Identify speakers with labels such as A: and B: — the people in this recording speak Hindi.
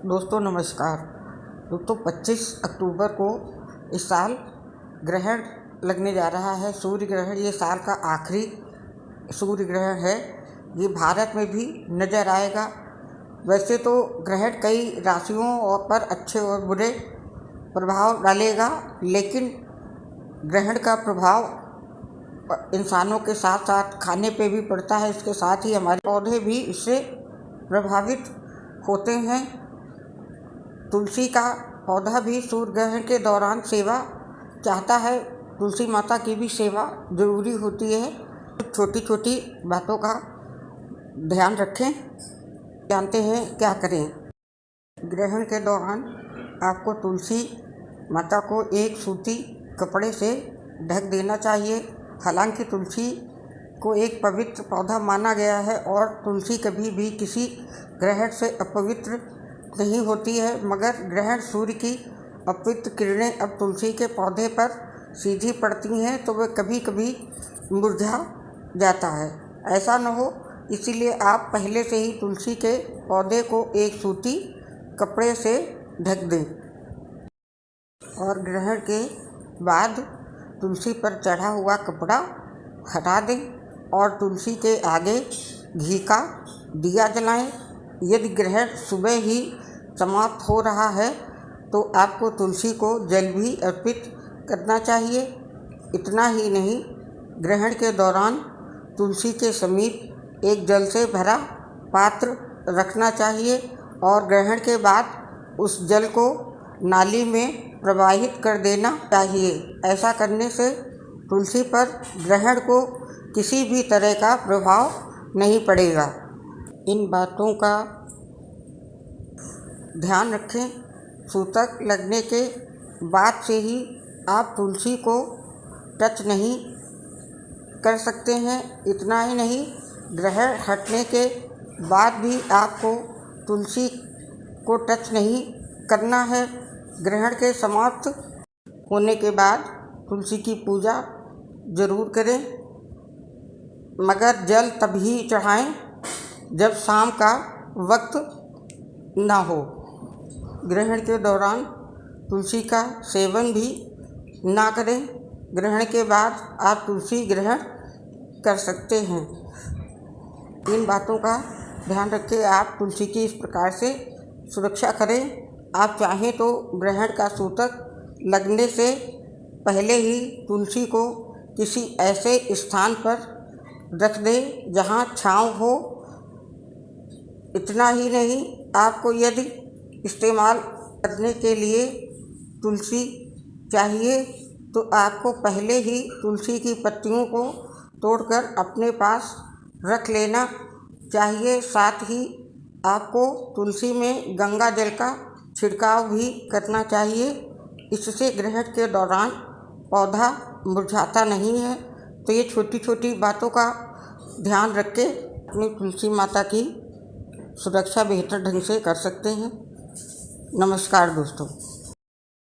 A: दोस्तों नमस्कार। दोस्तों 25 अक्टूबर को इस साल ग्रहण लगने जा रहा है। सूर्य ग्रहण ये साल का आखिरी सूर्य ग्रहण है। ये भारत में भी नज़र आएगा। वैसे तो ग्रहण कई राशियों पर अच्छे और बुरे प्रभाव डालेगा, लेकिन ग्रहण का प्रभाव इंसानों के साथ साथ खाने पे भी पड़ता है। इसके साथ ही हमारे पौधे भी इससे प्रभावित होते हैं। तुलसी का पौधा भी सूर्य ग्रहण के दौरान सेवा चाहता है। तुलसी माता की भी सेवा ज़रूरी होती है। छोटी छोटी बातों का ध्यान रखें। जानते हैं क्या करें। ग्रहण के दौरान आपको तुलसी माता को एक सूती कपड़े से ढक देना चाहिए। हालांकि तुलसी को एक पवित्र पौधा माना गया है और तुलसी कभी भी किसी ग्रहण से अपवित्र नहीं होती है, मगर ग्रहण सूर्य की अपवित्र किरणें अब तुलसी के पौधे पर सीधी पड़ती हैं तो वह कभी कभी मुरझा जाता है। ऐसा न हो, इसीलिए आप पहले से ही तुलसी के पौधे को एक सूती कपड़े से ढक दें और ग्रहण के बाद तुलसी पर चढ़ा हुआ कपड़ा हटा दें और तुलसी के आगे घी का दिया जलाएं। यदि ग्रहण सुबह ही समाप्त हो रहा है तो आपको तुलसी को जल भी अर्पित करना चाहिए। इतना ही नहीं, ग्रहण के दौरान तुलसी के समीप एक जल से भरा पात्र रखना चाहिए और ग्रहण के बाद उस जल को नाली में प्रवाहित कर देना चाहिए। ऐसा करने से तुलसी पर ग्रहण को किसी भी तरह का प्रभाव नहीं पड़ेगा। इन बातों का ध्यान रखें। सूतक लगने के बाद से ही आप तुलसी को टच नहीं कर सकते हैं। इतना ही नहीं, ग्रहण हटने के बाद भी आपको तुलसी को टच नहीं करना है। ग्रहण के समाप्त होने के बाद तुलसी की पूजा ज़रूर करें, मगर जल तभी चढ़ाएं जब शाम का वक्त ना हो। ग्रहण के दौरान तुलसी का सेवन भी ना करें। ग्रहण के बाद आप तुलसी ग्रहण कर सकते हैं। इन बातों का ध्यान रखें। आप तुलसी की इस प्रकार से सुरक्षा करें। आप चाहें तो ग्रहण का सूतक लगने से पहले ही तुलसी को किसी ऐसे स्थान पर रख दें जहां छांव हो। इतना ही नहीं, आपको यदि इस्तेमाल करने के लिए तुलसी चाहिए तो आपको पहले ही तुलसी की पत्तियों को तोड़कर अपने पास रख लेना चाहिए। साथ ही आपको तुलसी में गंगा जल का छिड़काव भी करना चाहिए। इससे ग्रहण के दौरान पौधा मुरझाता नहीं है। तो ये छोटी छोटी बातों का ध्यान रख के अपनी तुलसी माता की सुरक्षा बेहतर ढंग से कर सकते हैं। नमस्कार दोस्तों।